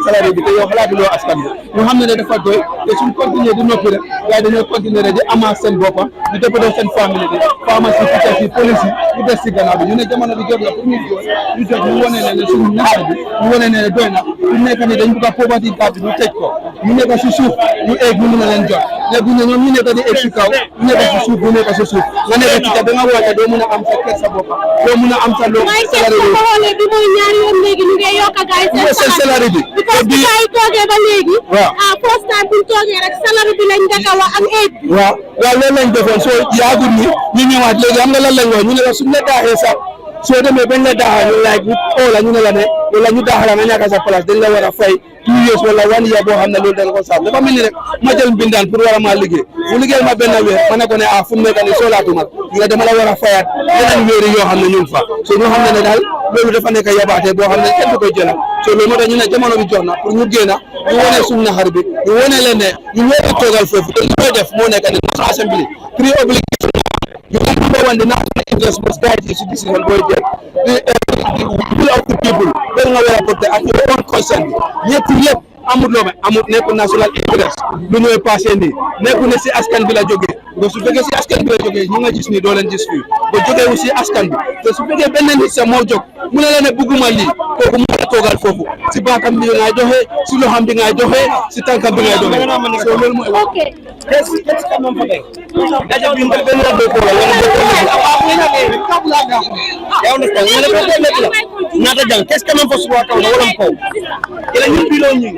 salary bi te yow xalaatuloo askan bi ñu xam ne dafa doy te suñ continuer di noppi rek waaye dañoo continuer rek di amaat seen boppa di toppatoo seen famille bi pharmacie teachers yi police yi ñu des si gannaaw bi ñu ne jamono bi jot la pour ñu jot ñu wane ne suñu naxar bi ñu wane ne doy na ñu nekk ni dañ bëgg a poverty gap bi ñu tëj ko ñu nekk si suuf ñu eeg ñu mën a leen jot léegi bu ne ñoom ñu nekk di eeg si kaw ñu nekk si suuf ñu nekk si suuf nga nekk ci da nga woote doo mën a am sa kër sa boppa doo mën a am sa loo salary bi mooy ñaari yoon léegi ñu ngi yokk gaay seen salary bi because bi gaay toogee ba léegi first time buñ toogee rek salary bi lañ njëkk a wax ak aide bi waaw loolu lañ defoon soo yaagul ni ñu ñëwaat léegi am na lan lañ wax ñu ne la suñu la daaxee sax soo demee bañ la daaxal ñu laaj ñu oo la ñu ne la ne wala ñu daaxala nga ñàkk sa place dañ la war a fay 2 years wala 1 year boo xam ne loolu dañ ko saaf dafa mel ni rek ma jël mbindaan pour war a maa liggéey bu liggéeyal ma benn weer ma ne ko ne fu mu nekk nii soolaatuma nga dama la war a fayaat yeneen wéeri yoo xam ne ñu ngi fa so ñu xam ne daal loolu dafa nekk yabaate boo xam ne kenn du koy jëla so loolu moo tax ñu ne jamono bi jox na pour ñu génn ñu wane suñu naxar bi ñu wane leen ne ñu ñëpp toogal foofu te li koy def moo nekk ne National Assembly three obligation you number one the national interest must guide you to decision boy the will of the people loolu nga war a porter ak your own consent bi ñëpp amul loo amul nekkul national interest lu ñooy passé nii nekkul ne si askan bi la jógee nga su fekkee si askan bi la jógee ñu nga gis nii doo leen gis fii ba jógeewu si askan bi te su fekkee benn nit sa moo jóg mu ne la ne bugguma lii kooku mu la toogal foofu si baakam bi ngay doxee si loxam bi ngay doxee si tànkam bi ngay doxee so loolu mooy nata jang qu'est-ce que même faut soit taw wala ko ila ñu bilo ñu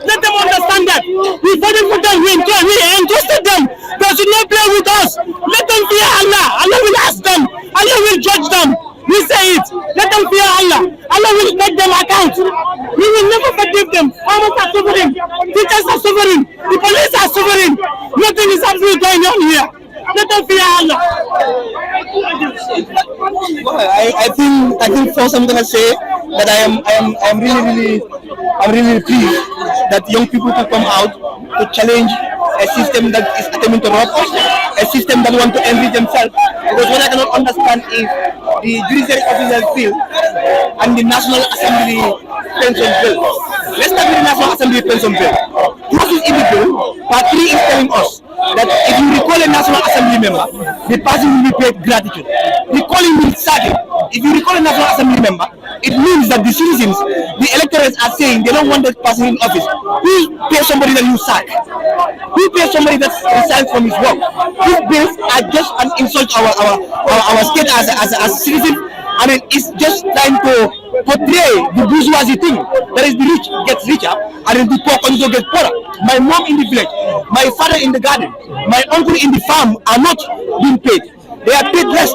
let them understand that we voted for them, we entrusted them, they should not play with us. Let them fear Allah. Allah will ask them, Allah will judge them. We say it, let them fear Allah. Allah will make them account. We will never forgive them. Farmers are suffering, teachers are suffering, the police are suffering. Nothing is absolutely going on here. Let them fear Allah. I think first I'm gonna say that I'm really pleased that young people can come out to challenge a system that is attempting to rob us, a system that want to enrich themselves. Because what I cannot understand is the judicial officers bill and the National Assembly pension bill. Let's start with the National Assembly pension bill. What is in the bill? Part 3 is telling us that if you recall a National Assembly member, the person will be paid gratitude. Recalling means sacking. If you recall a National Assembly member, it means that the citizens, the electorates are saying they don't want that person in office. Who pays somebody that you sack? Who pays somebody that resigns from his work? These bills are just an insult to our state as citizens. I mean, it's just trying to portray the bourgeoisie thing. That is, the rich gets richer and then the poor also get poorer. My mom in the village, my father in the garden, my uncle in the farm are not being paid. They are paid less.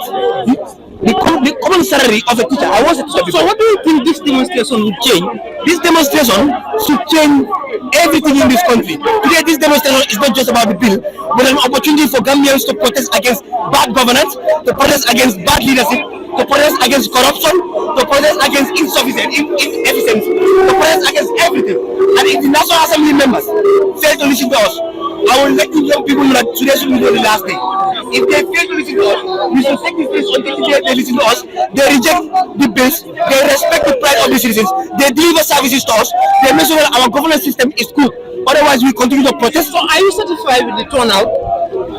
The common salary of a teacher. I was a teacher before. So what do you think this demonstration will change? This demonstration should change everything in this country. Today, this demonstration is not just about the bill, but an opportunity for Gambians to protest against bad governance, to protest against bad leadership, to protest against corruption, to protest against inefficiency, to protest against everything. And if the National Assembly members fail to listen to us, I will let the young people know that today should be the last day. If they fail to listen to us, we should take this case until today they listen to us. They reject the bills, they respect the pride of the citizens, they deliver services to us, they make sure that our governance system is good. Otherwise, we continue to protest. So, are you satisfied with the turnout?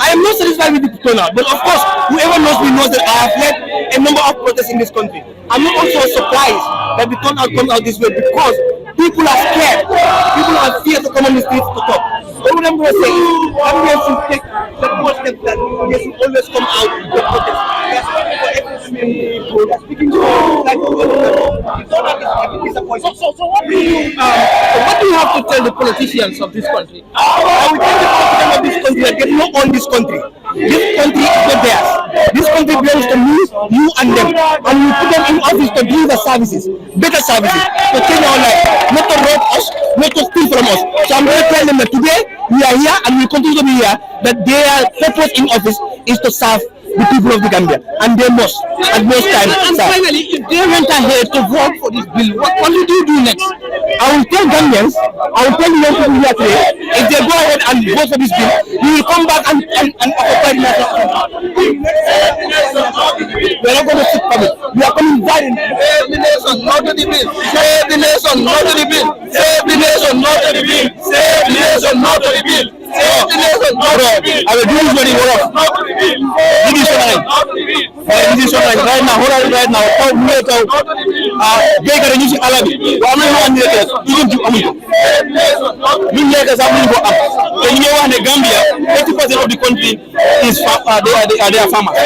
I am not satisfied with the turnout, but of course, whoever knows me knows that I have led a number of protests in this country. I'm not also surprised that the turnout comes out this way because people are scared. People are scared to come on the streets to talk. All of them were saying, Gambians should take the first step that they should always come out to protest. They are speaking for every people. They are speaking to like disappointed. So what do you have to tell the politicians of this country? I will tell the politicians of this country that they don't own this country. This country is not theirs. This country country belongs to me, you and them. And we put them in office to deliver services, better services, to change our life, not to rob us, not to steal from us. So I'm going to tell them that today we are here and we continue to be here, that their purpose in office is to serve the people of the Gambia, and they must at most times. And finally, if they went ahead to vote for this bill, what will you do next? I will tell Gambians, I will tell the young people here today, if they go ahead and vote for this bill, we will come back and occupy the national assembly. We are not going to sit for it. We are coming violent. Save the nation, not to the bill. Save the nation, not to the bill. Save the nation, not to the bill. Save the nation, not to the bill. Save the nation, not to the bill. I will do this very well. This is right now. Hold on right now. They got a new alabi. In the Gambia, 80% of the country is they are farmers.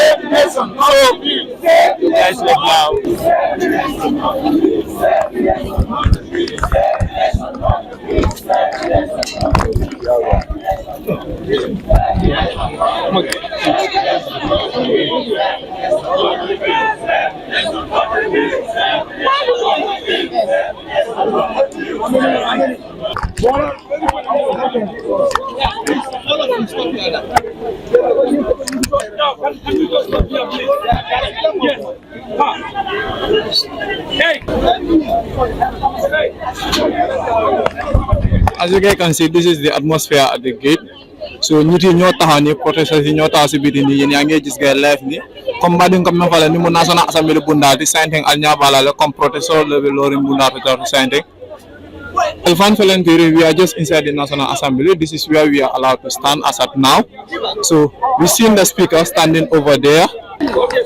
As you guys can see, this is the atmosphere at the gate. So nyuti nyota hani protesters nyota asibiti ni yeni ange just guy live ni combatting comme na fala ni mo national assembly bundati signing alnya bala le comme protesters le lori bundati to signing. Elfan Felentiri, we are just inside the National Assembly. This is where we are allowed to stand as at now. So we seen the speaker standing over there. Okay.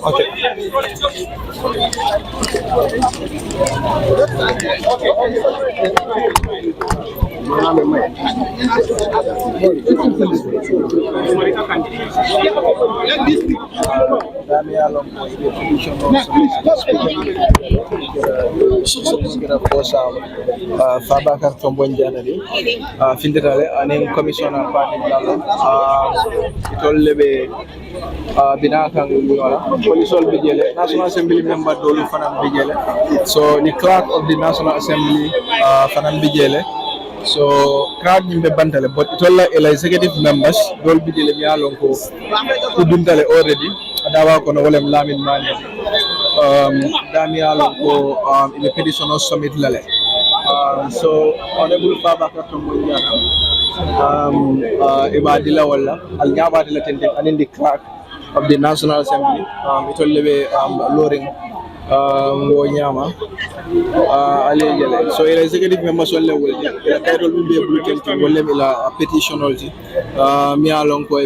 Fabakar Tombonjanari, Findale, and Commissioner Party, Tolebe Binakang, Police Vigile, National Assembly member Dolu Fanan Vigile, so the clerk of the National Assembly Fanan Vigile. So crowd nimbe bantale but itolla ila executive members dol bidile mi alon ko duntale already adawa ko no wolem lamin mani dami alon ko ile petition summit lale so honorable Babakar Tombonjana ibadila wala al nyabadila tende anin the clerk of the National Assembly itolle be loring Wonyama, so the executive members will the title will be able to a petition also. Me along ko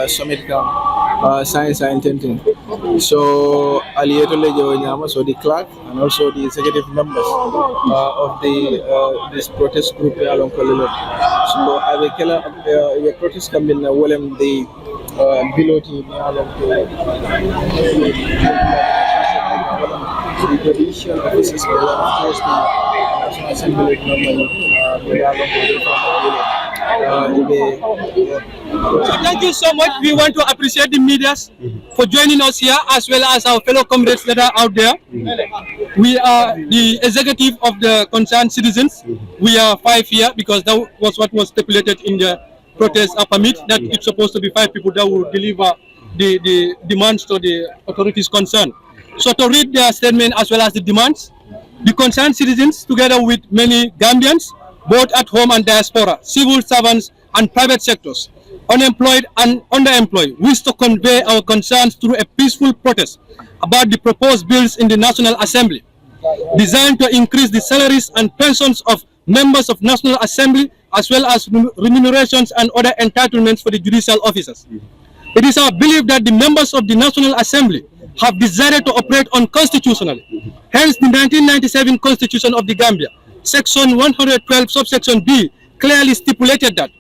submit science and intending. So Wonyama, so the clerk and also the executive members of the this protest group along ko. So a protest come in the below team along the judicial offices of course the National Assembly Thank you so much. We want to appreciate the media for joining us here, as well as our fellow comrades that are out there. We are the executive of the concerned citizens. We are 5 here because that was what was stipulated in the protest permit, that it's supposed to be 5 people that will deliver the demands to the authorities concerned. So to read their statement as well as the demands, the concerned citizens, together with many Gambians, both at home and diaspora, civil servants and private sectors, unemployed and underemployed, wish to convey our concerns through a peaceful protest about the proposed bills in the National Assembly, designed to increase the salaries and pensions of members of National Assembly, as well as remunerations and other entitlements for the judicial officers. It is our belief that the members of the National Assembly have decided to operate unconstitutionally. Hence, the 1997 Constitution of the Gambia, Section 112, subsection B, clearly stipulated that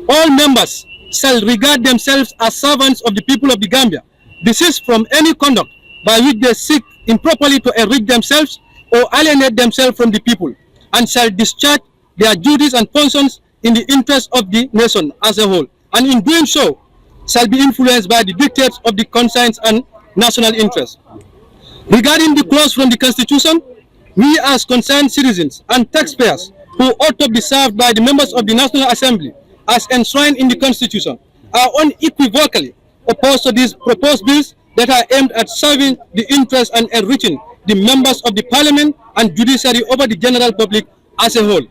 all members shall regard themselves as servants of the people of the Gambia, desist from any conduct by which they seek improperly to enrich themselves or alienate themselves from the people, and shall discharge their duties and functions in the interest of the nation as a whole, and in doing so shall be influenced by the dictates of the conscience and national interest. Regarding the clause from the Constitution, we as concerned citizens and taxpayers who ought to be served by the members of the National Assembly as enshrined in the Constitution are unequivocally opposed to these proposed bills that are aimed at serving the interests and enriching the members of the Parliament and judiciary over the general public as a whole.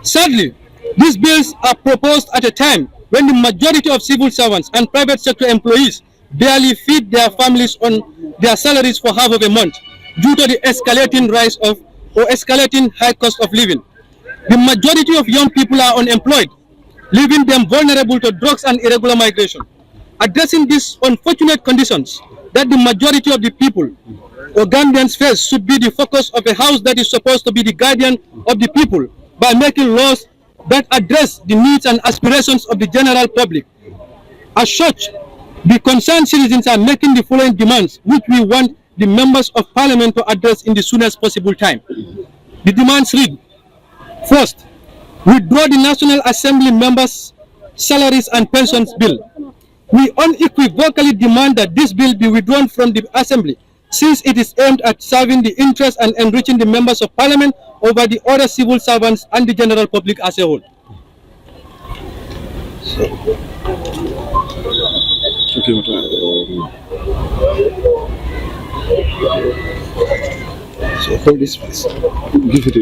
Sadly, these bills are proposed at a time when the majority of civil servants and private sector employees barely feed their families on their salaries for half of a month due to the escalating rise of or escalating high cost of living. The majority of young people are unemployed, leaving them vulnerable to drugs and irregular migration. Addressing these unfortunate conditions that the majority of the people or Gambians face should be the focus of a house that is supposed to be the guardian of the people by making laws that address the needs and aspirations of the general public. As such, the concerned citizens are making the following demands, which we want the members of Parliament to address in the soonest possible time. The demands read: first, withdraw the National Assembly members' salaries and pensions bill. We unequivocally demand that this bill be withdrawn from the Assembly, since it is aimed at serving the interests and enriching the members of Parliament over the other civil servants and the general public as a whole.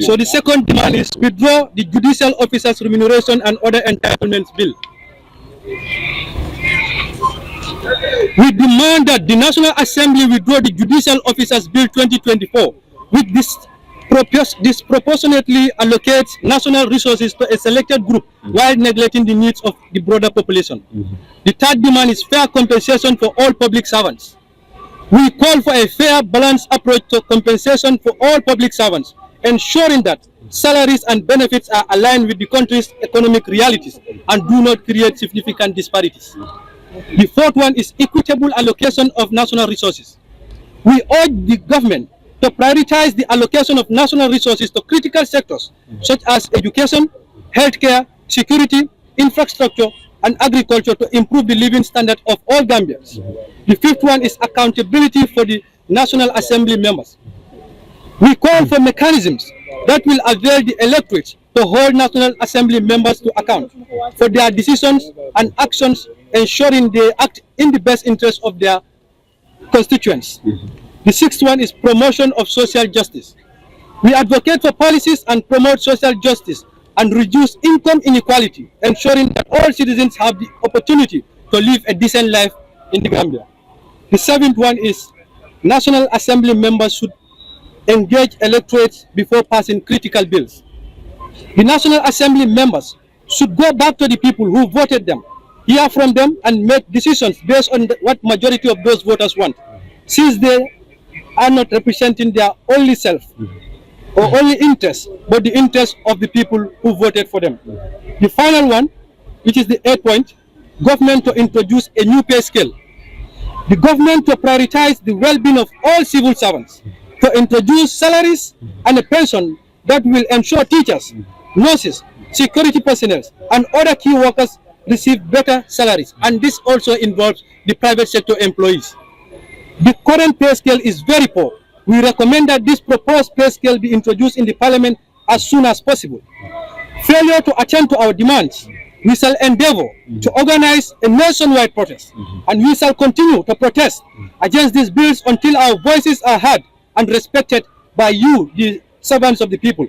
So the second demand is withdraw the judicial officers' remuneration and other entitlements bill. We demand that the National Assembly withdraw the Judicial Officers Bill 2024, which disproportionately allocates national resources to a selected group while neglecting the needs of the broader population. The third demand is fair compensation for all public servants. We call for a fair, balanced approach to compensation for all public servants, ensuring that salaries and benefits are aligned with the country's economic realities and do not create significant disparities. The fourth one is equitable allocation of national resources. We urge the government to prioritize the allocation of national resources to critical sectors such as education, healthcare, security, infrastructure, and agriculture to improve the living standard of all Gambians. The fifth one is accountability for the National Assembly members. We call for mechanisms that will avail the electorate to hold National Assembly members to account for their decisions and actions, ensuring they act in the best interest of their constituents. The sixth one is promotion of social justice. We advocate for policies and promote social justice and reduce income inequality, ensuring that all citizens have the opportunity to live a decent life in the Gambia. The seventh one is National Assembly members should engage electorates before passing critical bills. The National Assembly members should go back to the people who voted them, hear from them, and make decisions based on what majority of those voters want, since they are not representing their only self or only interest, but the interest of the people who voted for them. The final one, which is the 8th point, government to introduce a new pay scale. The government to prioritize the well-being of all civil servants, to introduce salaries and a pension that will ensure teachers, nurses, security personnel, and other key workers receive better salaries, and this also involves the private sector employees. The current pay scale is very poor. We recommend that this proposed pay scale be introduced in the Parliament as soon as possible. Failure to attend to our demands, we shall endeavor to organize a nationwide protest, and we shall continue to protest against these bills until our voices are heard and respected by you, the servants of the people.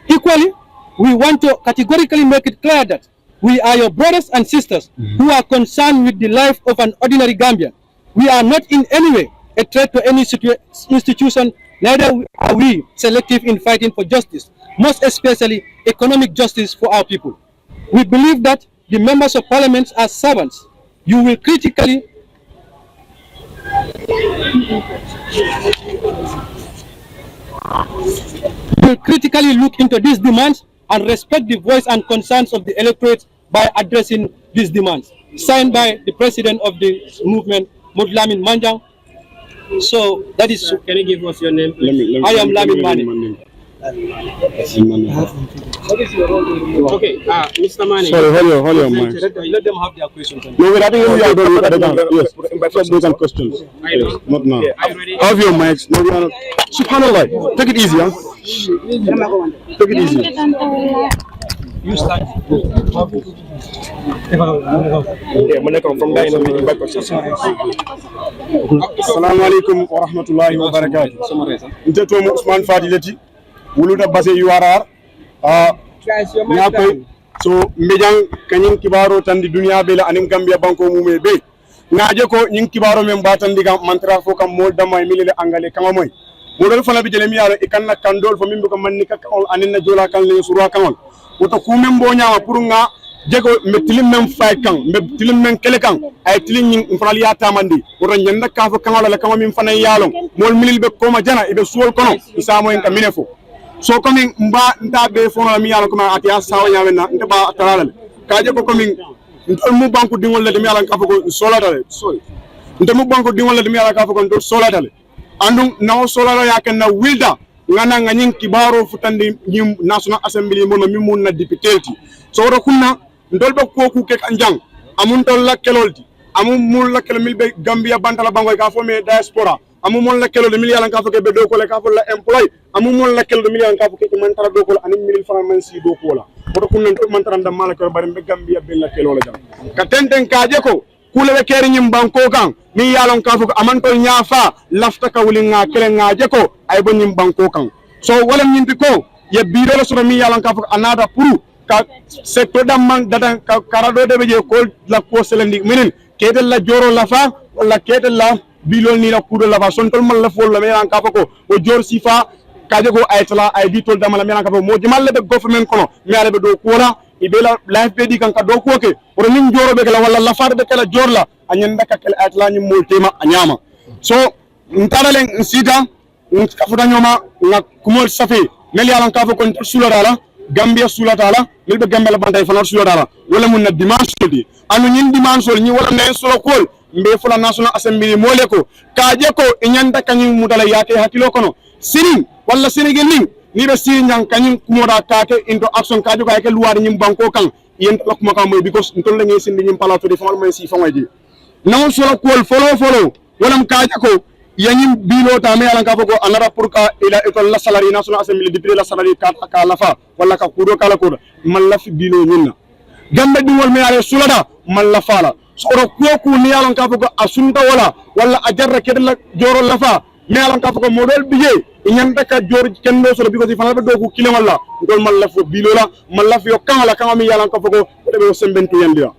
Equally, we want to categorically make it clear that we are your brothers and sisters who are concerned with the life of an ordinary Gambian. We are not in any way a threat to any institution, neither are we selective in fighting for justice, most especially economic justice for our people. We believe that the members of Parliament are servants. You will critically look into these demands and respect the voice and concerns of the electorate by addressing these demands. Signed by the president of the movement, Lamin Manjang. So that is. Can you give us your name? I am Lamin Mani. Okay, Mr. Mane. Sorry, hold your mic. Let them have their questions. No, wait, I think we are done with the yes, first those questions. Yes, not now. Have your mics. No, we are not. Subhanallah. Take it easy, huh? Take it easy. You start. From there, Assalamu alaikum wa rahmatullahi wa barakatuh. Nteto Usman Fadilati, wuluta base URR. Nyakoy so mbejang kanyin kibaro tandi dunia bela anin Gambia banko mume be ngaje ko nyin kibaro men batandi gam mantra fo kam mol dama milele angale kama moy modol fana bi jelemi yaro ikanna kandol fo mimbe ko manni ka on anin na jola kan le surwa kan woto ku men bo nyaama pour nga jego metilim men fay kan metilim men kele kan ay tilin nyin fali ya tamandi woto nyanda ka fo kan wala kama min fana yalon mol milil be ko ma jana ibe suwol kono isa mo en ka minefo so coming mba nta be fono mi yalla kuma atiya sawa nyamena nta ba talale kaje ko coming ntol mu banku dingol le mi yalla ka ko solatale sorry nta mu banku dingol le mi yalla ka ko ntol solatale andum nawo solala yaken na wilda ngana nganyin kibaro futandi nyim national assembly mo mi mun na député so ro kunna ntol ba ko ku ke kanjang amun tol la kelolti amun mul la kel milbe Gambia bantala bangoy ka fo me diaspora amu mon la kelo de million ka fake be do ko le ka fo la employ amu mon la kelo de million ka fake man tara do ko la anim milil fara man si do ko la boto kun nan man tara ndam mala ko bari be Gambia be la kelo la jam ka tenten ka je ko kule be keri nyim banko kan mi yalon ka fako amantol nyaafa lafta ka wuli nga kele nga je ko ay bo nyim banko kan so wala nyimbi ko ye biro la so mi yalon ka fako anada puru ka secteur dam man data ka karado de be je ko la ko selendi minen kedel la joro la fa wala kedel la bilol ni la kudo la fa son tol man la fol la melan ka fako o jor sifa kaje ko aytala ay ditol dama la melan ka fako mo jimal le be government kono mi ala be do kola ibela life be di kan ka do ko ke o nim joro be kala wala la faade be kala jor la anyen daka kala aytala ni mo tema anyama so ntaralen sita kafuta nyoma na kumol safi mel yalan ka fako sula dala Gambia sula dala milbe Gambia la bantay fa sula dala wala mun na dimanche di anu nyin dimanche ni wala ne solo kol mbe fula national assembly mole ko kaje ko inyanda kanyin mudala yake hakilo kono siri wala sirigel ni be siri nyang kanyin kumoda kake into action kaje ko yake luwari nyim banko kan yen lok maka moy because ntol la ngay sindi nyim palato di famal may si fangoy non solo kol follow wala kaje ko yanyim bilo ta me ala ka foko anara pour ka ila etol la salary national assembly depuis la salary ka lafa wala ka kudo kala ko man la fi bilo nyinna gambe di wol me ala sulada man la fala soro koku ni yalon ka foko asunta wala ajarra kedla joro lafa ni yalon ka foko model biye nyanda ka jor kendo soro because fana be dogu kile wala dol man la fo bilola man la fi yo kala kan mi yalon ka foko be sembentu yandia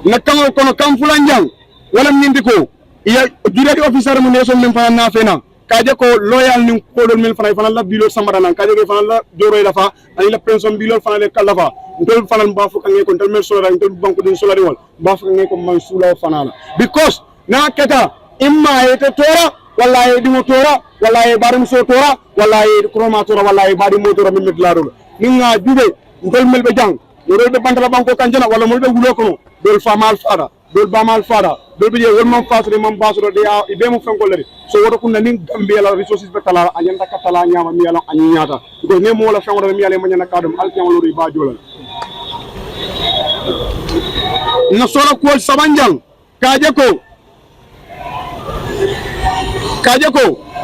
na kan kono kam fulanjang wala nyindi ko ya juradi officer mu neso men fana na fena kaje ko loyal ni ko dol men fana la bilo samara nan kaje ko fana la joro lafa ani la pension bilo fana le kalafa ndol fana ba fu kan ko ndol men solo ndol banko din solo wol ba fu kan ko man sula fana because na keta imma ete tora wala e dimo tora wala e barum so tora wala e kroma tora wala e badi motora min metlaro ninga jube ndol mel be jang ndol be bantala banko kanjana wala mol be wulo ko dol famal fara dol bamal fara dol be wol mom fasre mom basro de ya be mo fenko leri so woto kunna ning Gambia la resources be tala anyanta katala nyama mi yalo anyata ko ne mo la fengo mi yale manyana kadum alkiam lori ba jola na sora ko sabanjang kaje ko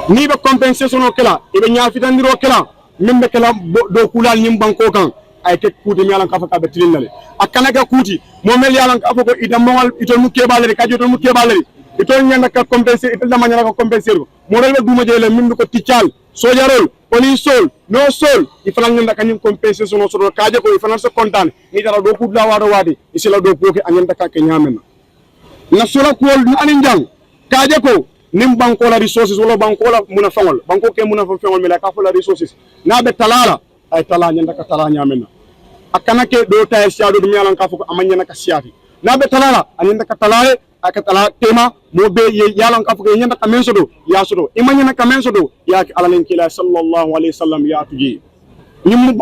ni be compensation o kala e be nyafitandiro kala membe kala do kulal nyim banko kan ay tek kuti mi yalan ka fa be tilinale akana ka kuti mo mel yalan ka fa ko idam mo itol mu kebalere kajo to mu kebalere itol nyanda ka compenser itol da manyana ka compenser mo rebe duma jele min ko tical sojarol police sol no sol ifala nyanda ka nyim compensation no so kaje ko ifala so kontan ni dara do kudla wado wadi isila do ko ke anyanda ka ke nyamena na solo ko ani jang kaje ko nim banko la resources wala banko la muna fangol banko ke muna fangol mi la ka fa la resources na be talala ay tala nyanda ka tala nyamena akana ke do tay siado dum yalan ka fuko amanya na ka siati na be talala anyanda ka talale aka tala tema mo be yalan ka fuko nyanda ka mensodo ya sodo imanya na ka mensodo ya ki alalen kila sallallahu alaihi wasallam ya tuji nimu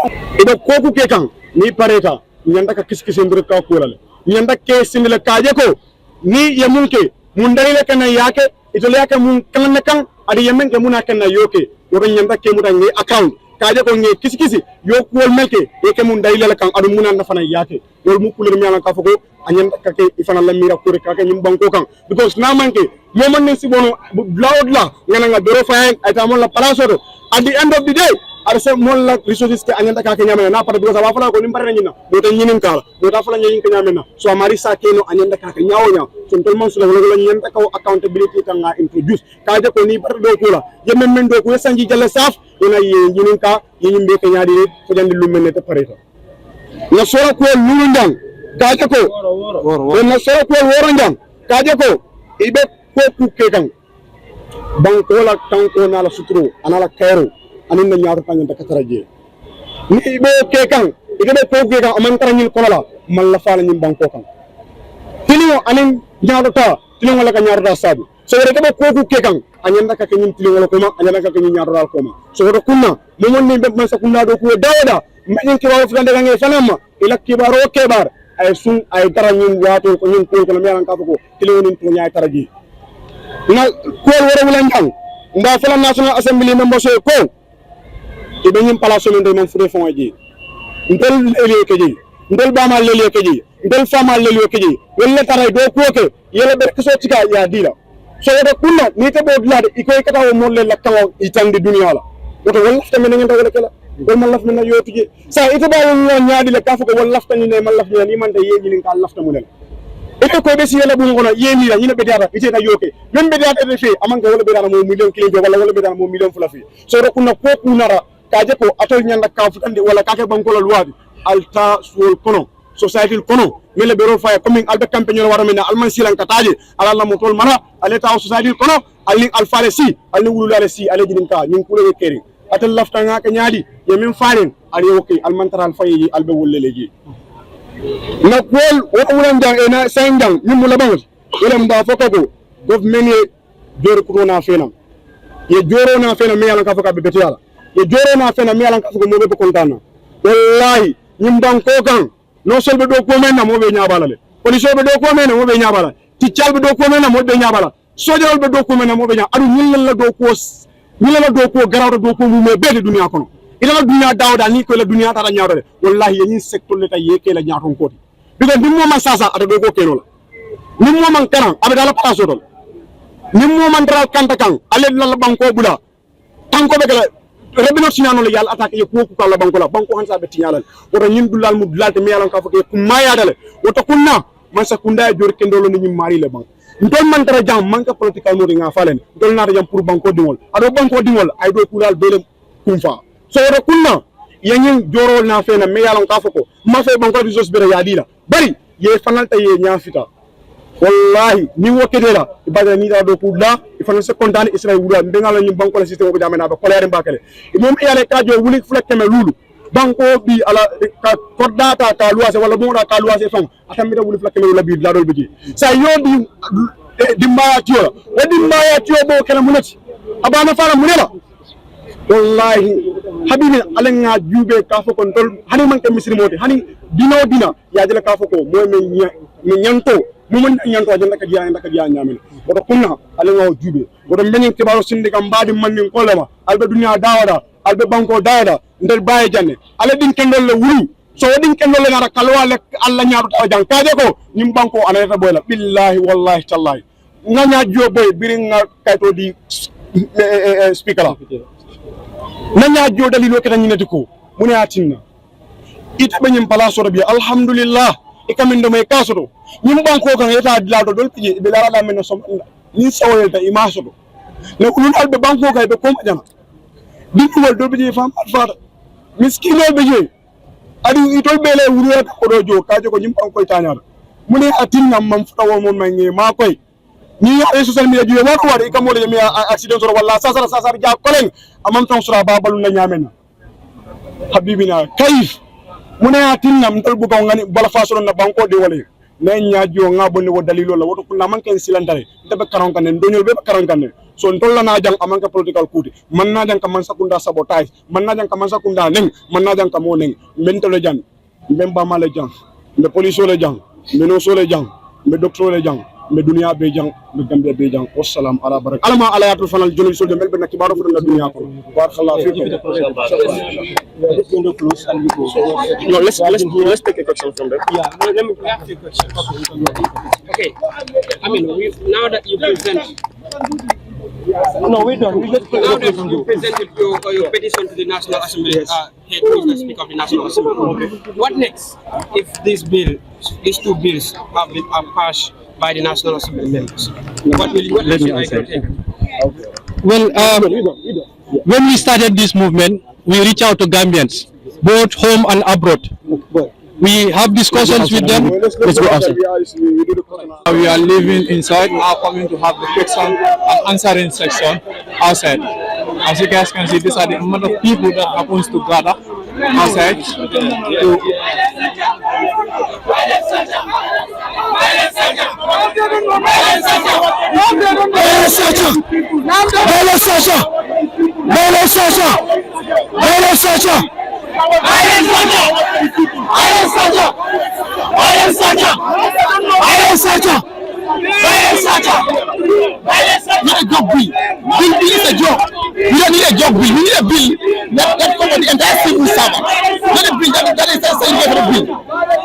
do koku ke kan ni pareta nyanda ka kiskisen dur ka kulale nyanda ke sindile kaje ko ni yemunke mun dalile kana yake itole yake mun kan adi yemen ke mun akana yoke do nyanda ke mudan ni account kaje ko nge kisi yo ko melke e ke mun dayla kan adu munan na fana yake yo mu kulur mi ala ka foko anyen kake ifana la mira ko kake nyim banko kan because na manke mo man ne sibono blawdla ngana nga doro fayen ay ta mon la palaso at the end of the day arse mon la resources ke anyanta kake nyamena na para because wa fala ko nimbare nyina do tan nyinin kala do ta fala nyin ke nyamena so amari sa keno anyanta kake nyawo so tol man sula wala nyanta ko accountability kan nga introduce kaje ko ni bar do kula yemen men do ko sanji jalla saf ina nyinin ka yin be ke nyaadi ko jandi lumene te pareta na sora ko lulundang kaje ko na sora ko worandang kaje ko ibe ko ku ke kan banko la tanko na la sutro anala kairo anin na ñaaru tan ta kataraje ni be ke kan igebe ko ke kan amantara ñil kola man la faala ñim banko kan tilio anin ñaaru ta tilio wala ka ñaaru ta sabu so re ke ko ku ke kan anyanda ka ñim tilio wala ko ma anyanda ka ñim ñaaru dal ko ma so do kunna mo mon ni be man sa kunna do ko dawda men ki wa fulande ga nge fanama ila kibaro kebar ay sun ay dara ñim wato ko ñim ko la melan ka ko tilio nin to ñaay taraji na ko wara wala ñang nda fala national assembly member so ko e be ñim palaso men de man fure fon aji ndel lele ke ji ndel bama lele ke ji ndel fama lele ke ji wala taray do ko ke yele be ko so tika ya dila so do kunna ni te bo dulade ikoy kata wo mon le la kaw itande dunya la woto wala lafta men ngenda wala kala do man laf men na yotuje sa ite ba won nyaadi le kafu ko wala lafta ni ne man laf ni man de yeji ni ka lafta mu ne ite ko be si yele bu ngono yemi la ñina be dara ite na yoke même be dara de fe amanga wala be dara mo million kilo wala be dara mo million fula fi so do kunna ko kunara kaje ko atol nyanda ka futande wala kake banko la luwadi alta suol kono society kono mele bero fay comme albe campagne wara mena alman silan kataje ala la motol mara aleta society kono alni alfare si alni wululale si ale jidin ka nyin kule keri atal lafta nga ka nyaadi ye min faren ali okay almantaral fayi albe wolleleji na kol o wulan jang ena sangang nyum la bangot wala mba fokako government ye jor ko na fenam ye joro na fenam me ala ka foka be betiyala ye joro na fena mi alan ka fugo mobe kontana wallahi nyim banko kan no solbe do ko men na mobe nyaabala le police be do ko men na mobe nyaabala ticcal be do ko men na mobe nyaabala sojol be do ko men na mobe nyaa adu nyilla la do ko garawdo do ko mu me be dunya kono ila la dunya dawda ni ko la dunya tara nyaawde wallahi yin secteur le tay yeke la nyaaton koti bigo dim mo man sasa ado do ko keno la nim mo man karan abe dala paso dol nim mo man dara kanta kan ale la banko bula tanko be kala rebino sinano le yalla attaque ye ko la banko hansa be tinyalal woto ñin dulal mu dulal te mi yalan ka fake ku mayadale woto kunna man sa kunda jor kendolo ni mari le bank ndol man dara jam man ka political modi nga falen dol na jam pour banko dingol ado banko dingol ay do kulal bele kumfa so woto kunna yanyin joro na fe na mi yalan ka fako ma fe banko di jos bere yadila bari ye fanal tay ye nyafita wallahi ni wokedela ibada ni da do kula ifana se kontane israel wura mbenga la nyum banko la system ko jamena ba kolere mbakale mom yale ka jo wuli flekeme lulu banko bi ala ka kodata ka luase wala mo da ka luase fam atamita wuli flekeme wala bi la do bi sa yodi dimba tiyo o dimba tiyo bo kala munati abana fala munela wallahi habibi alenga jube ka fo kon tol hani man ke misri moti hani dina ya jela ka fo ko mo men nyanto mumon nyanto ajanda ka diya nyamen woto kunna alenga jube woto mbeni kibaro sindi kam baadi mannin kolema albe dunya dawada albe banko dawada ndel baye janne ale din kendol le wuri so din kendol le ngara kalwa le alla nyaaru taw jang kaje ko nim banko anata boyla billahi wallahi tallahi nganya joboy biringa kayto di speaker la nanya jo dalilo ke nyinati ko mune atinna ita be nyim palaso rabbi alhamdulillah ikamindo may kasoto nyim banko kan yeta dilado dol pije be lara men som ni sawolta imasoto ne ulul albe banko kay be ko majana dikwol dol pije fam fata miskino be je adu itol bele wuro ko do jo kaje ko nyim banko tanyar mune atinna mam futawo mon may ma koy ni ya social media ju ma ko wadi kam wala mi accident soro wala sasara ja kolen amam tan sura babalu na nyamena habibina kayif mune atinna mtal bu ko ngani bala fasoro na banko de wala ne nyaajo ngabo ni wo dalilo la woto kunna man ken silantare debe karon kan ndonyol be karon kan so ntolla na jang amanka political kuti man na jang kam man sakunda sabotage man na jang kam man sakunda nen man na jang kam mo nen mentolo jang mbemba male jang mbe police le jang mbe no so le jang mbe docteur le jang me dunia be jang me Gambia be jang wassalam ala barak alama ala yatul fanal jonol solde melbe na kibaro fu na dunia ko barakallahu fikum. No, let's take a question from them. Yeah, let me ask you a question. Okay. I mean, now that you present. No, we don't. We just Now that you presented your petition to the National Assembly, head who is the Speaker of the National Assembly. Okay. What next if these two bills are passed by the National Assembly members? What action are you going to take? Well, when we started this movement, we reached out to Gambians, both home and abroad. We have discussions with them. Let's go outside. We are living inside, now coming to have the question and answering section outside. As you guys can see, these are the amount of people that happens to gather outside to Not a job bill. Bill is a job. We don't need a job bill. We need a bill that covers the entire civil servant. Not a bill that is a single bill.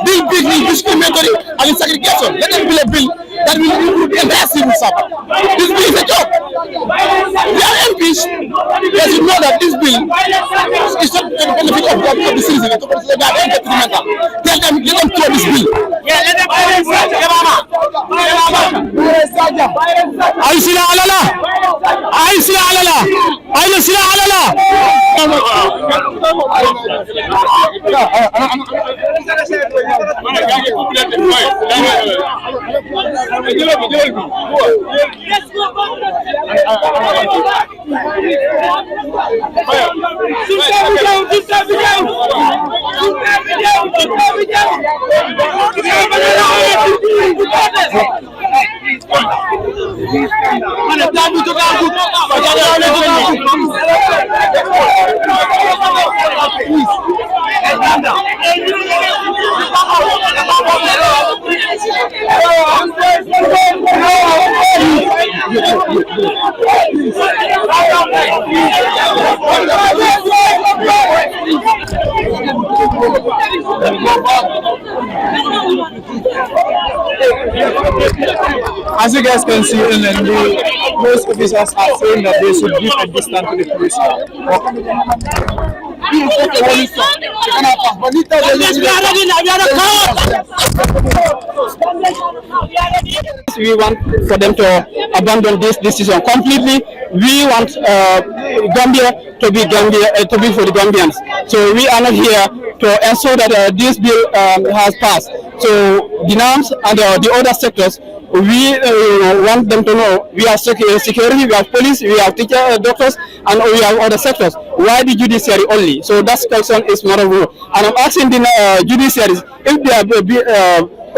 Bill is discriminatory and it's segregation. Let them bill a bill that will include the entire civil servant. This bill is a job. We are MPs. They should know that this bill is not for the benefit of the citizens. It's for the detrimental. Tell them, let them throw this bill. Yeah, let them Aisila alala. Aisila alala. Aisila alala. As you guys can see, in the most officers are saying that they should give a distance to the police. We want for them to abandon this decision completely. We want Gambia to be for the Gambians. So we are not here to ensure that this bill has passed. So the NAMS and the other sectors, we want them to know we have security, we have police, we have teachers, doctors, and we have other sectors. Why the judiciary only? So that question is more of a, and I'm asking the judiciaries if their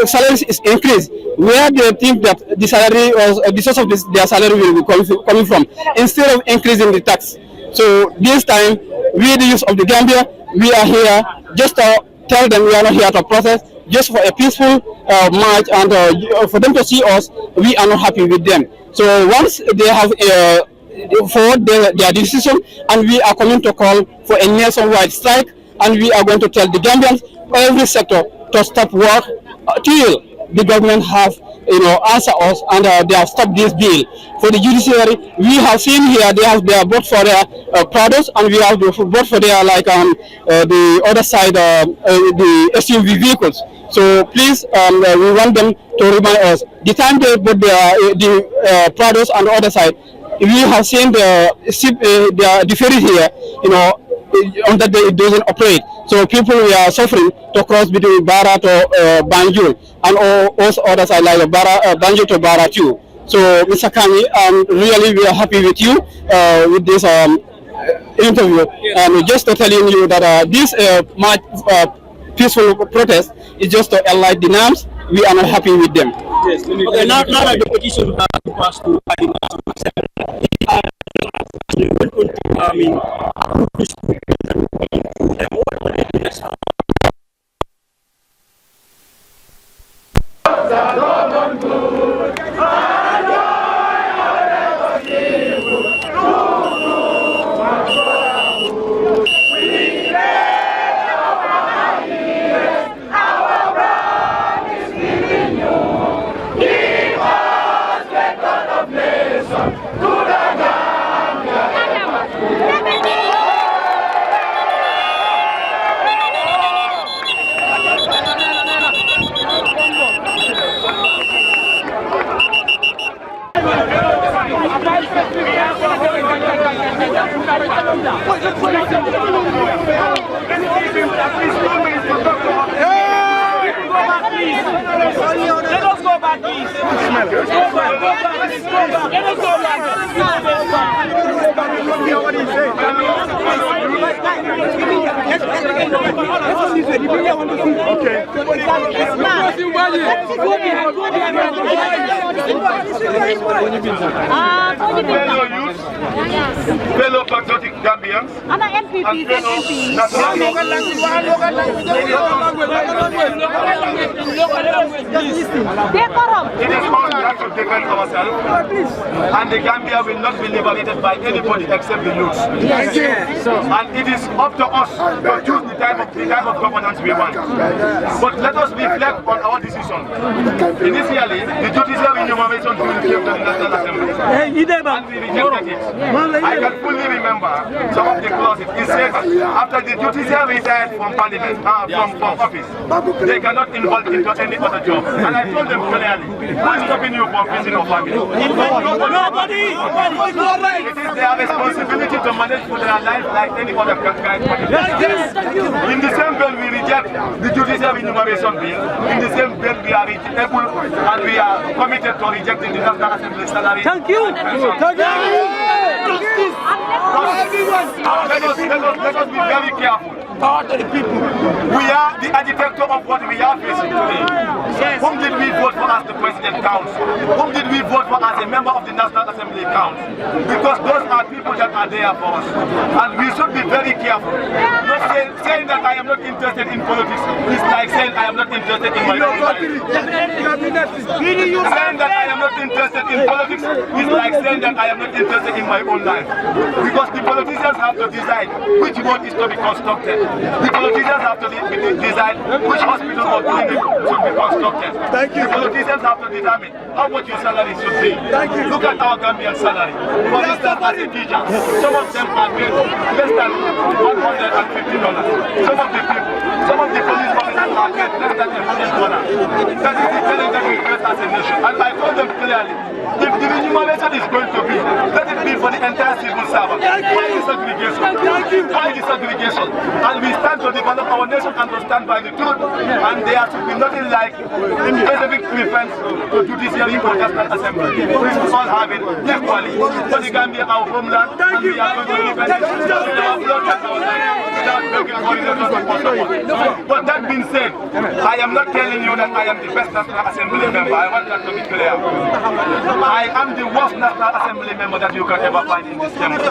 salaries is increased, where they think that the salary or the source of their salary will be coming from, instead of increasing the tax. So this time, we the youth of the Gambia, we are here just to tell them we are not here to protest, just for a peaceful march, and for them to see us, we are not happy with them. So once they have forward their decision, and we are coming to call for a nationwide strike, and we are going to tell the Gambians, every sector, to stop work till the government have answer us, and they have stopped this bill. For the judiciary, we have seen here they have bought for their products, and we have bought for their the other side the SUV vehicles. So please, we want them to remind us the time they bought the products on the other side. We have seen the ferry here, on that day it doesn't operate. So people are suffering to cross between Bara to Banjul, and also other side like Banjul to Bara too. So Mr. Kami, really we are happy with you with this interview, and just to telling you that this peaceful protest is just to enlighten the NAMS. We are not happy with them. Yes. Okay, now that the petition has passed to the National Assembly, Let us go back, please. Fellow youth, fellow patriotic Gambians, and fellow it is all we have to defend ourselves, and the Gambia will not be liberated by anybody except the youth. And it is up to us to choose the type of governance we want. But let us reflect on our decision. Initially, the judicial enumeration bill came to the National Assembly, and we rejected it. I can fully remember some of the clauses. It says after the judicial retired from parliament, from office, they cannot involve into any other job. And I told them clearly, who is stopping you from visiting your family? Nobody. It is their responsibility to manage for their life like any other kind. In the same bill, we reject the judicial enumeration bill. In the same bill, we are able and we are committed to rejecting the National Assembly salary. Thank you. Thank you. Let us be very careful. To the people. We are the agitator of what we are facing today. Whom did we vote for as the president counts? Whom did we vote for as a member of the National Assembly counts? Because those are people that are there for us. And we should be very careful. Not saying that I am not interested in politics is like saying I am not interested in my own life. Saying that I am not interested in politics is like saying that I am not interested in my own life. Because the politicians have to decide which road is to be constructed. The politicians have to decide which hospital or clinic should be constructed. The politicians have to determine how much your salary should be. Look at our Gambian salary. For instance, as a teacher, some of them are paid less than $150. Some of the police officers are paid less than $100. That is the challenge that we face as a nation. And I told them clearly, if the remuneration is going to be, let it be for the entire civil servant. Why disaggregation? Why disaggregation? And we stand to develop our nation and to stand by the truth. And there should be nothing like specific preference to judiciary or national assembly. We should all have it equally. For the Gambia, our homeland, and we are going to defend it with our blood and our life without begging for it. But that being said, I am not telling you that I am the best National Assembly member. I want that to be clear. I am the worst National Assembly member that you can ever find in this chamber.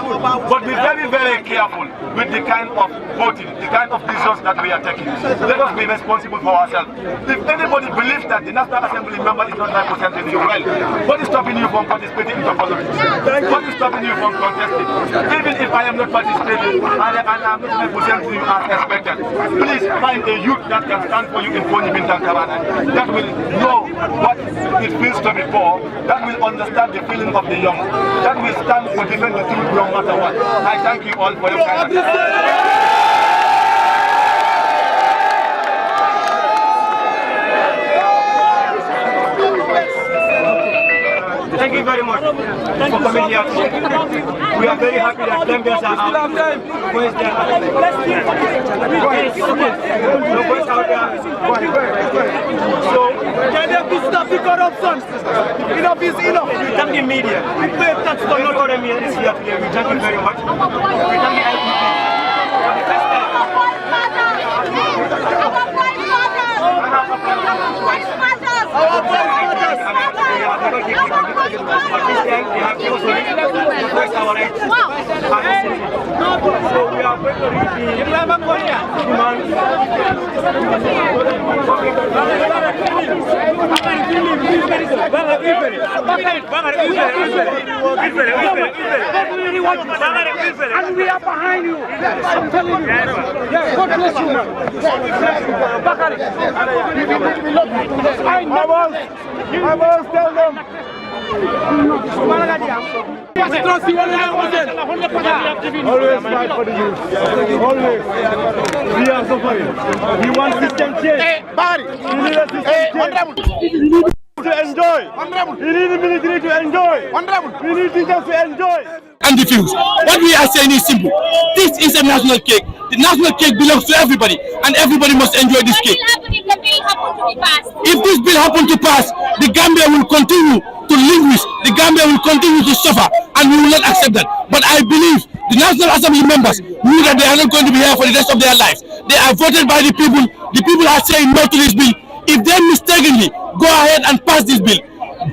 But be very, very careful with the kind of voting, the kind of decisions that we are taking. Let us be responsible for ourselves. If anybody believes that the National Assembly member is not representing you well, what is stopping you from participating in the politics? What is stopping you from contesting? Even if I am not participating and I am not representing you as expected, please find a youth that can stand for you in Ponymin Tankarana, that will know what it feels to be poor, that will understand the feeling of the young, that will stand to defend the truth no matter what. I thank you all for your kindness. Thank you very much for coming here. We are very happy that Gambians are out. Boys there. So, can you stop the corruption? Enough is enough. We thank the media. We pay tax to not all the media is here today. We thank you very much. We thank the LPP. For the first time. And we are behind you. I'm telling you. God bless you, man. Bakari. I will tell them. Always fight for the youth. Always. We are suffering. We want system change. We need a system change. To enjoy. We need the military to enjoy. We need teachers to enjoy. and the views. What we are saying is simple. This is a national cake. The national cake belongs to everybody, and everybody must enjoy this cake. If this bill happens to pass, the Gambia will continue to live with, the Gambia will continue to suffer, and we will not accept that. But I believe the National Assembly members knew that they are not going to be here for the rest of their lives. They are voted by the people. The people are saying no to this bill. If they mistakenly go ahead and pass this bill,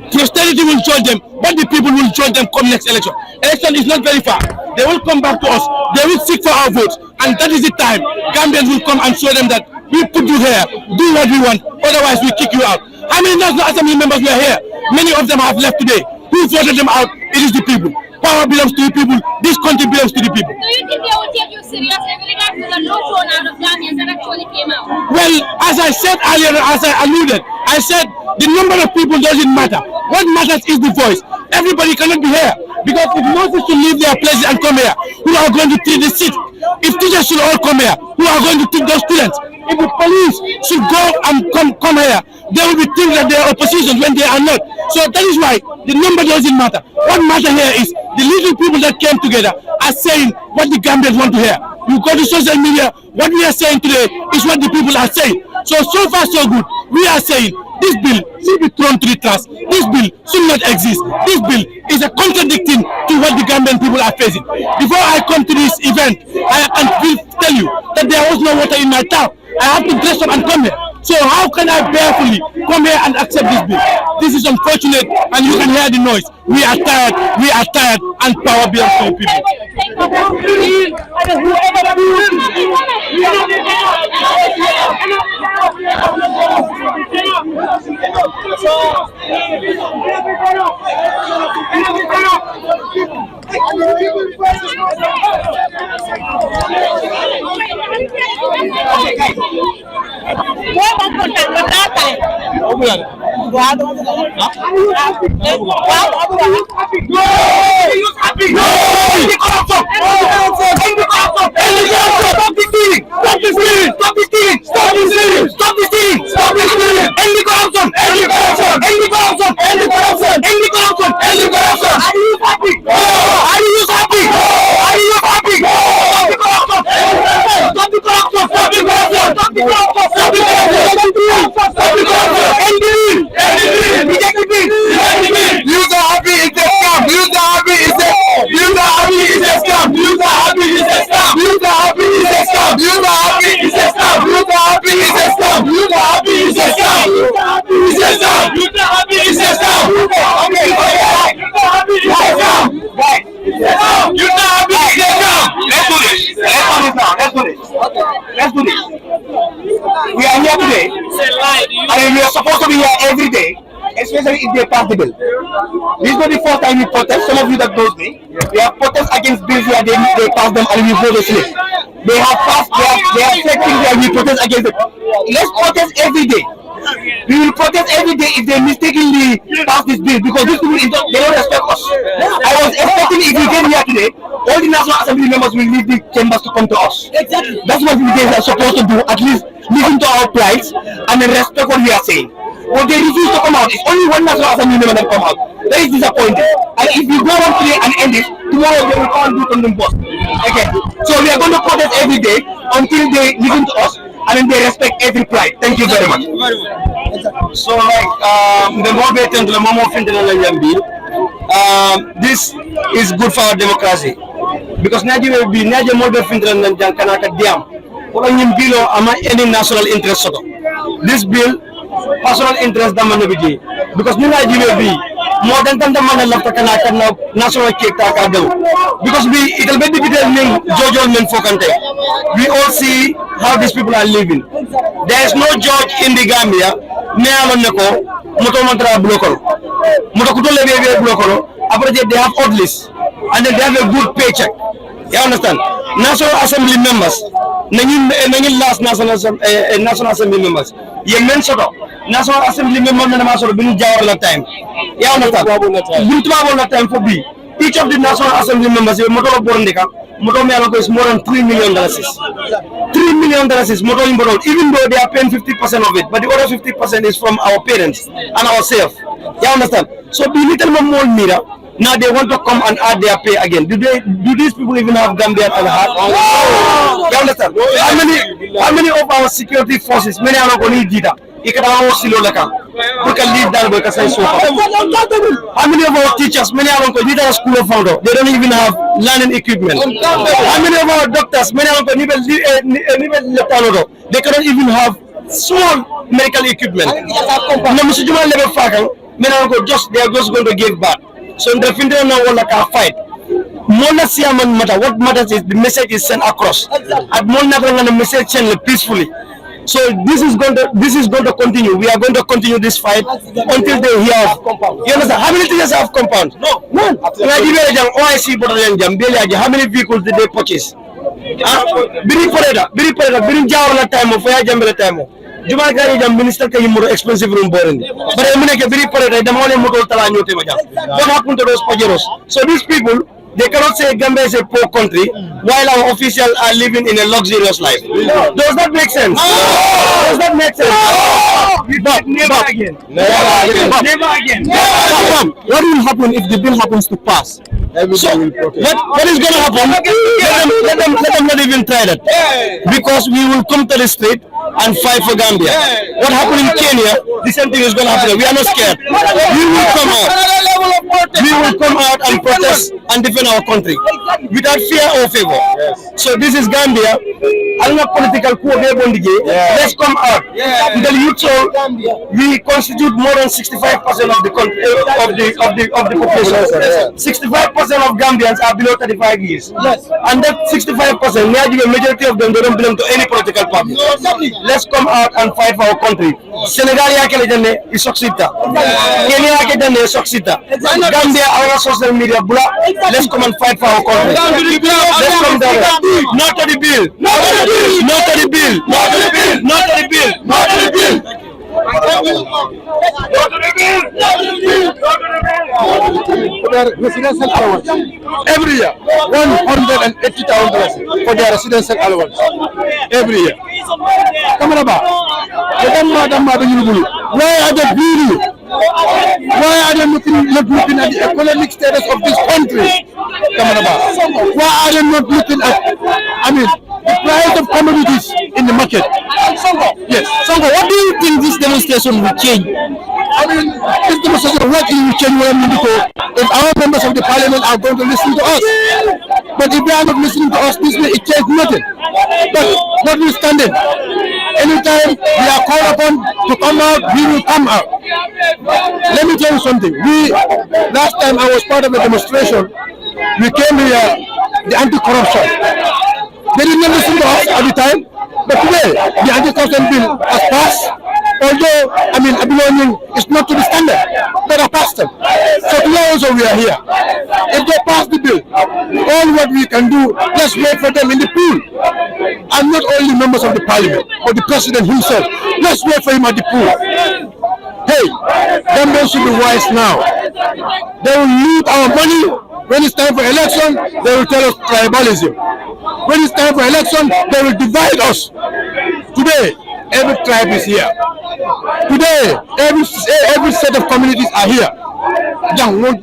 posterity will judge them, but the people will judge them come next election. Election is not very far. They will come back to us. They will seek for our votes, and that is the time Gambians will come and show them that we put you here, do what we want, otherwise we kick you out. How many National Assembly members were here? Many of them have left today. Who voted them out? It is the people. Power belongs to the people. This country belongs to the people. Do you think they will take you seriously with regard to the no turnout of Gambians that actually came out? Well, as I said earlier, as I alluded, I said the number of people doesn't matter. What matters is the voice. Everybody cannot be here because if nurses should leave their places and come here, who are going to treat the sick? If teachers should all come here, who are going to treat those students? If the police should go and come here, they will be thinking that they are opposition when they are not. So that is why the number doesn't matter. What matters here is the little people that came together are saying what the Gambians want to hear. You go to social media, what we are saying today is what the people are saying. So far so good. We are saying this bill should be thrown to the trash. This bill should not exist. This bill is a contradicting to what the Gambian people are facing. Before I come to this event, I can tell you that there was no water in my town. I have to dress up and come here. So how can I barefully come here and accept this bill? This is unfortunate, and you can hear the noise. We are tired, and power belongs to the people. Let's do this. We are here today, and we are supposed to be here every day, especially if they pass the bill. This is not the first time we protest. Some of you that knows me, we have protest against bills where they pass them and we vote slip. They have passed, they have said things where we protest against it. Let's protest every day. We will protest every day if they mistakenly pass this bill, because these people, they don't respect us. I was expecting if we came here today, all the National Assembly members will leave the chambers to come to us. Exactly. That's what we are supposed to do, at least listen to our plights and then respect what we are saying. But they refuse to come out. It's only one National Assembly member that come out. That is disappointing. And if we go on today and end it, tomorrow they will come and do something worse. Okay. So we are going to protest every day until they listen to us and then they respect every plight. Thank you very much. So the more they tend to the more bill, this is good for our democracy. Because Nigeria will be Nigeria more than Kanaka Diam. Any national interest. This bill, personal interest, because Nigeria will be more than national cake. Because it will be we all see how these people are living. There is no judge in the Gambia. They have odd lists and then they have a good paycheck. You understand? National Assembly members, last National Assembly members. You mentioned National Assembly members been all time. You understand? Time for B. Each of the National Assembly members, is more than $3 million. $3 million is more than, even though they are paying 50% of it, but the other 50% is from our parents and ourselves. You understand? So be little more mirror. Now they want to come and add their pay again. Do these people even have Gambian at heart? You understand? How many of our security forces, many are not going to need that? We can lead that work as I so. How many of our teachers, many are going to need a school of founder? They don't even have learning equipment. How many of our doctors, many are going to they cannot even have small medical equipment. They are just going to give back. So in the field now like a fight. What matters is the message is sent across. At the message sent peacefully. So this is going to continue. We are going to continue this fight until they hear. You understand? How many teachers have compound? No. None. How many vehicles did they purchase? Biri Jawara time of Jambela time. Juma Gari jam minister ka more expensive room boring. But I mean very parade the motor tala nyote maja. What happened to those pajeros? So these people, they cannot say Gambia is a poor country while our officials are living in a luxurious life. Does that make sense? Does that make sense? Never again. Never again. What will happen if the bill happens to pass? So what is going to happen? Let them not even try that, because we will come to the street and fight for Gambia. What happened in Kenya, the same thing is going to happen. We are not scared. We will come out. We will come out and protest and defend our country without fear or favor. So this is Gambia. I'm not political coup. Let's come out. The youth, we constitute more than 65% of the country, of the population. 65% of Gambians are below 35 years. And that 65%, the majority of them, they don't belong to any political party. Let's come out and fight for our country. Senegal is succeeded. Kenya is succeeded. Gambia, our social media, let's come and fight for our country. Let's come down. Not to the bill. Not to the bill. Not to the bill. Not to the bill. Not to the bill. Not to the bill. Residential allowance every year, 180,000 for their residential allowance every year. Come on, why are they greedy? Why are they not looking at the economic status of this country? Why are they not looking at, the price of commodities in the market? Yes. So what do you think this demonstration will change? This demonstration, what will change if our members of the parliament are going to listen to us? But if they are not listening to us, this way it changes nothing. But notwithstanding, anytime we are called upon to come out, we will come out. Let me tell you something. Last time I was part of a demonstration, we came here, the anti-corruption. They did not listen to us at the time, but today the anti-corruption bill has passed. Although, belonging is not to the standard, but are passed. So today also we are here. If they pass the bill, all what we can do, let's wait for them in the pool. And not only members of the parliament, but the president himself. Let's wait for him at the pool. Hey, Gambians should be wise now. They will loot our money. When it's time for election, they will tell us tribalism. When it's time for election, they will divide us. Today, every tribe is here. Today, every set of communities are here. When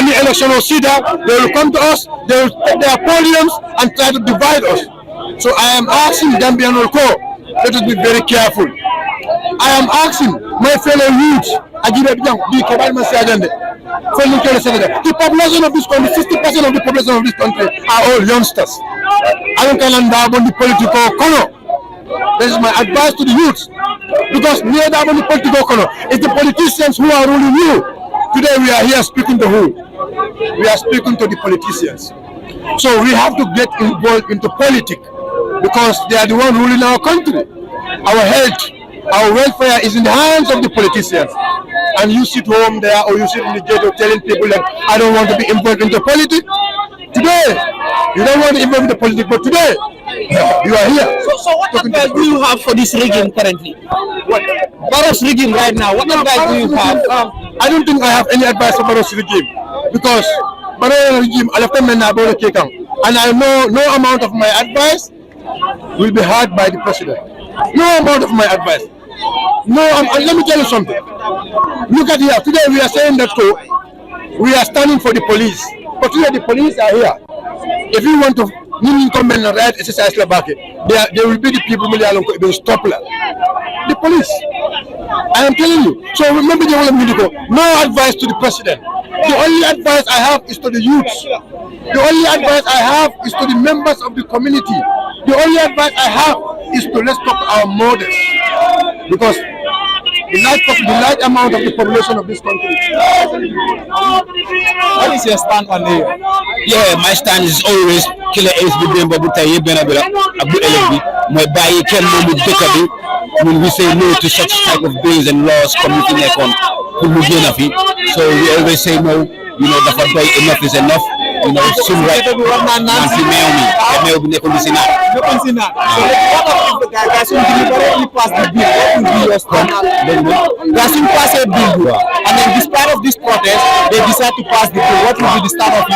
the election will see that, they will come to us, they will take their podiums and try to divide us. So I am asking Gambian Olko, let us be very careful. I am asking my fellow youth, the population of this country, 60% of the population of this country are all youngsters. I don't care about the political color. This is my advice to the youth, because near the political color, it's the politicians who are ruling you. Today we are here speaking to who? We are speaking to the politicians. So we have to get involved into politics, because they are the one ruling our country. Our health, our welfare is in the hands of the politicians. And you sit home there, or you sit in the ghetto telling people that I don't want to be involved into politics. Today, you don't want to involve in the politics, but today, you are here. So what advice do you have for this regime currently? What? Barrow's regime right now, what advice do you have? I don't think I have any advice for Barrow's regime, because Barrow's regime, and I know no amount of my advice will be heard by the president. No amount of my advice. No, let me tell you something. Look at here. Today we are saying that we are standing for the police. But today the police are here. If you want to come and right exercise there will be the people who will stop the police. I am telling you. So remember the whole medical. No advice to the president. The only advice I have is to the youths. The only advice I have is to the members of the community. The only advice I have is to respect our mothers, because the large amount of the population of this country. What is your stand on it? Yeah, my stand is always killer ace with them, but I when we say no to such type of bills and laws committing on, so we always say no. You know, the enough is enough. You know, it's soon right. So what of if the guys who deliberately pass the bill, what will be your stand? They soon pass a bill, and then despite of this protest, they decide to pass the bill. What will be the stand of it?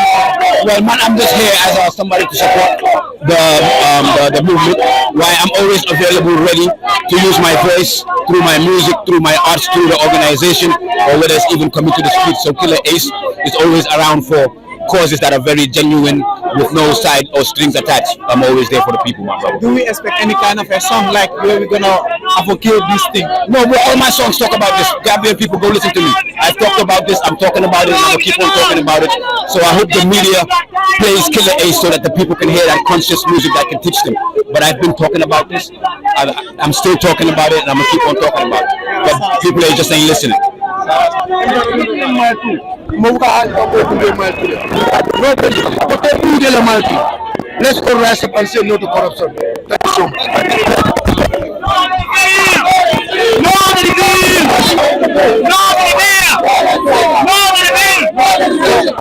Well, man, I'm just here as somebody to support the movement. Why I'm always available, ready to use my voice through my music, through my arts, through the organization, or whether it's even coming to the streets. So Killer Ace is always around for causes that are very genuine with no side or strings attached. I'm always there for the people, my brother. Do we expect any kind of a song like where we're gonna advocate this thing? No, all my songs talk about this. Gambian people, go listen to me. I've talked about this, I'm talking about it, and I'm gonna keep on talking about it. So I hope the media plays Killer Ace so that the people can hear that conscious music that can teach them. But I've been talking about this, I'm still talking about it, and I'm gonna keep on talking about it. But people are just ain't listening. Let's all rise up and say no to corruption. Thank you so much. No to the bill! No to the bill! No to the bill!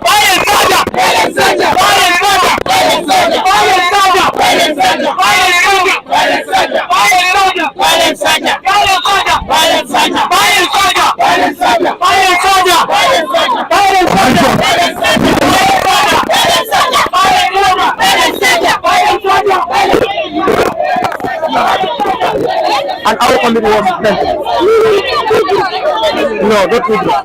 Violent soldier! Violent soldier! Violent soldier! Violent soldier! Violent soldier! Violent soldier! Violent soldier! Violent soldier! Violent soldier! Violent soldier! Violent soldier! Violent soldier! Violent soldier! Violent soldier! Violent soldier! Violent soldier! Violent soldier! Violent And our committee was meant. No, don't do that.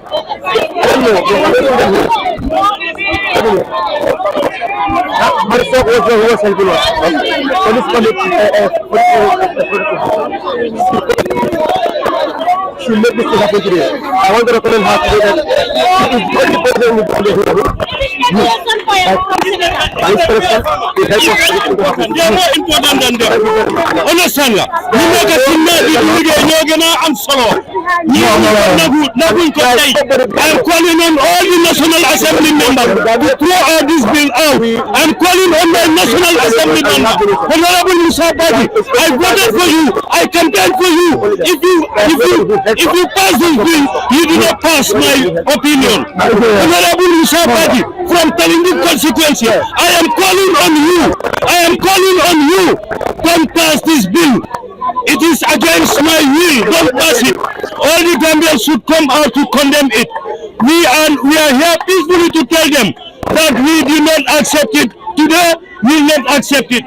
Should make this happen today. I want to recommend her today that it is the only person who can do They are more important than them. Understand that? You make a thing that you're gonna solo. I'm calling on all the National Assembly members to throw all this bill out. I'm calling on the National Assembly members. Honorable Musa Badi, I voted for you. I campaigned for you. If you pass this bill, you do not pass my opinion. Honorable Musa Badi, from telling the consequences, I am calling on you. I am calling on you. Don't pass this bill. It is against my will. Don't pass it. All the Gambians should come out to condemn it. We are here peacefully to tell them that we do not accept it. Today, we will not accept it.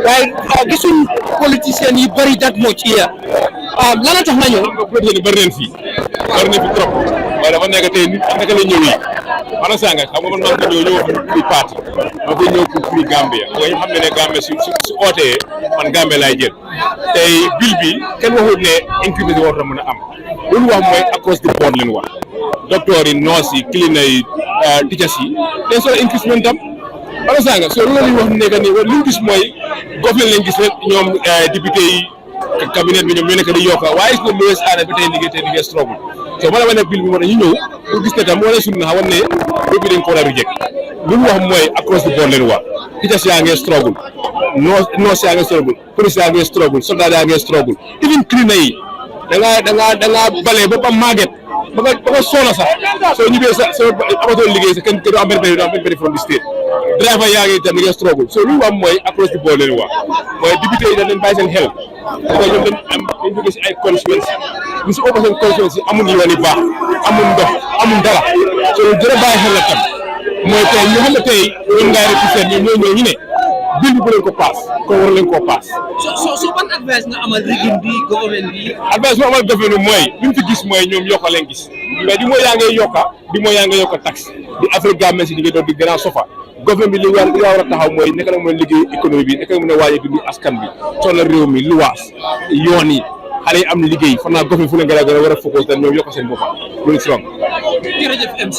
Right, gisuñ politiciens yi bari that much here. Lan tax na ñëw bari fi trop waaye dafa nekk tey nit naka la ñëwee ana sanga xam nga man maa ngi ñëw pour parti ma ko ñëw pour Gambia mooy xam ne Gambia su ootee man Gambia laay jël tey bill bi kenn waxul ne increment war na mën a am lu wax mooy across the board leen wax docteur yi nurse yi cleaner yi teachers yi dañ soxla increment tam ana sanga so loolu wax nekk nii li ñu gis mooy government lañ gis rek ñoom député yi cabinet bi ñoom ñoo nekk di yokk waaye is na lowest aana bi tey liggéey struggle so ma la ma ne bill bi moo tax ñu ñëw pour gis ne tam wala suñu na ne bi dañ ko war a reject lu ñu wax mooy across the board leen wax teachers yaa ngi struggle nurse yaa ngi struggle police yaa ngi struggle soldat yaa ngi struggle even cleaner yi da nga bale ba màgget ba nga soona sax soo ñibbee sax soo amatoo liggéey sax kenn du am benn benn from the state driver yaa ngi tam liggéey struggle so lu ñu wax mooy across the board leen wax mooy député yi dañ leen bàyyi seen xel parce que ñoom dañ jóge si ay constituency ñu si ëpp seen constituency amul yoon yu baax amul ndox amul dara so lu jërë bàyyi xel la tam mooy tey ñu xam ne tey ñoom ngay represent ñoom ñoo ñu ne bill bi bu leen ko pass ko war leen ko pass. So ban advice nga amal régime bi government bi. advice bi amal government mooy li mu fi gis mooy ñoom yokk leen gis mais di mooy yaa ngay yokka taxe di Afrique Gambian si di nga doon di gën a sofa government bi li war a taxaw mooy naka la mën a liggéey économie bi naka la mën a waajee dundu askan bi soxla réew mi luwaas yoon yi xale yi am liggéey fan naa government fu leen gën a war a focus te ñoom yokk seen boppam loolu si wàllu. jërëjëf MC.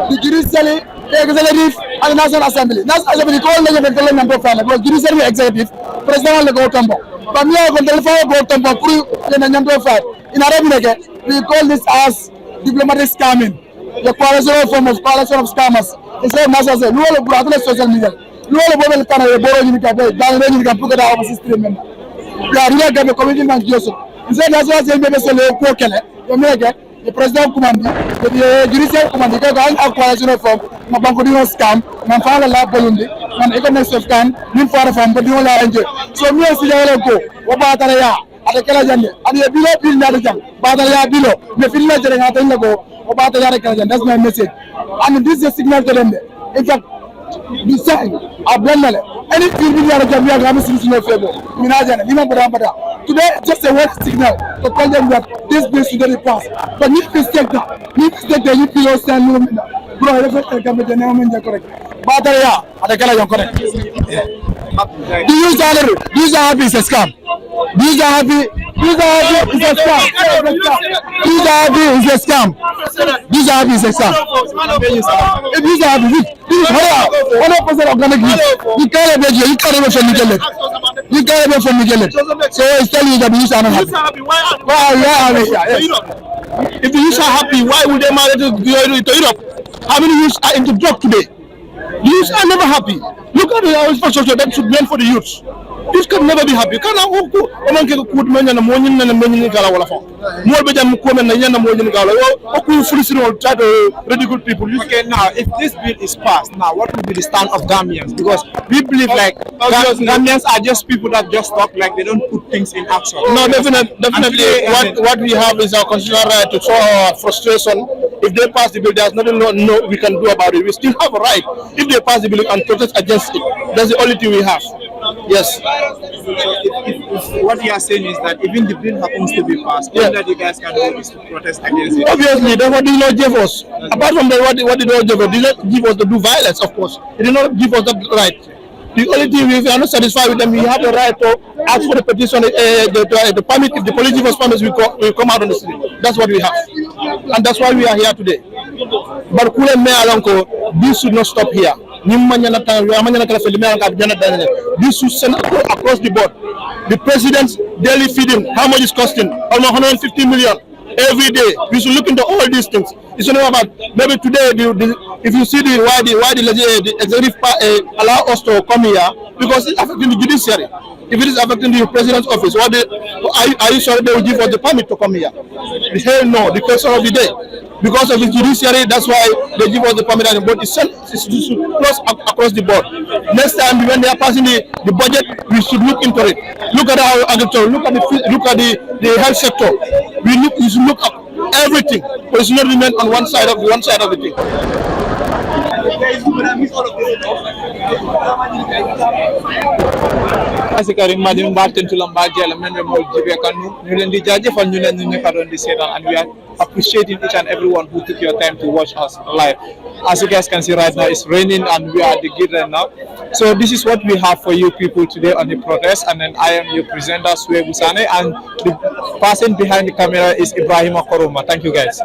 The judicial, the executive, and the National Assembly. National Assembly call the government number five. Because judicial executive, president le go tambo. But me I go telephone go tambo. Kuri the number five. In Arabic, we call this as diplomatic scamming. The coalition of scammers. It's a massive. No one will go social media. No one will come and borrow you can pay. Then you can put it out of system. We are really going to committee man Joseph. Instead, that's why they say le ko kele. The president command, the judicial command, the government of coalition from Mabankodino scam, Manfala La Bolundi, and economic scam, Ninfara from Bodiola Angel. So, me and Silla go, Obataraya, at the Kalajan, and the below bill Nadajan, Batalaya below, the villager and Atago, Obataya Kalajan. That's my message. And this is a signal to them. In fact, the sign, a blender, any people are going to be in favor. Minajan, Nima today, just a word signal to tell them that this bill should not pass. But if you take that, you feel stand no bro, I don't come with the name in the correct. Bataraya, at the color correct. These are happy is a scam. These are happy is a scam. These are happy is a scam. These are happy is a scam. If these are happy, this is 100% organic. You can't be you can't even from Miguel. You can't even from Miguel. So it's telling you that these are not happy. If the youths are happy, why would they marry to Europe? How many youths are into drug today? The youths are never happy. Look at the infrastructure that should be meant for the youths. Youths can never be happy. Can I hope try to ridicule people? Okay, now if this bill is passed, now what will be the stand of Gambians? Because we believe like Gambians are just people that just talk, like they don't put things in action. No, definitely. What we have is our constitutional right to show our frustration. If they pass the bill, there's nothing we can do about it. We still have a right. If they pass the bill and protest against it, that's the only thing we have. Yes. So if what you are saying is that even the bill happens to be passed, all that you guys can do is to protest against it. Obviously, that's what the law gave us. Apart from what the law gave us, did not give us to do violence, of course. It did not give us that right. The only thing, if we are not satisfied with them, we have the right to ask for the petition, the permit. If the police give us permits, we come out on the street. That's what we have. And that's why we are here today. But this should not stop here. This should send across the board. The president's daily feeding, how much is costing? Almost 150 million every day. We should look into all these things. It's not about maybe today. If you see why the executive allow us to come here, because it's affecting the judiciary. If it is affecting the president's office, are you sure they will give us the permit to come here? Hell no. The question of the day. Because of the judiciary, that's why they give us the permit, but it's across the board. Next time when they are passing the budget, we should look into it. Look at our agriculture, look at the health sector. We should look at everything, but it's not remain on one side of the thing. Asikari Madim Barton to Lombardia, Memorial Jibekanu, Nulendi Jajefal Nulen Nikaron the Sedan, and we are appreciating each and everyone who took your time to watch us live. As you guys can see right now, it's raining and we are at the gate right now. So this is what we have for you people today on the protest, and then I am your presenter Sue Busane, and the person behind the camera is Ibrahim Akoroma. Thank you guys.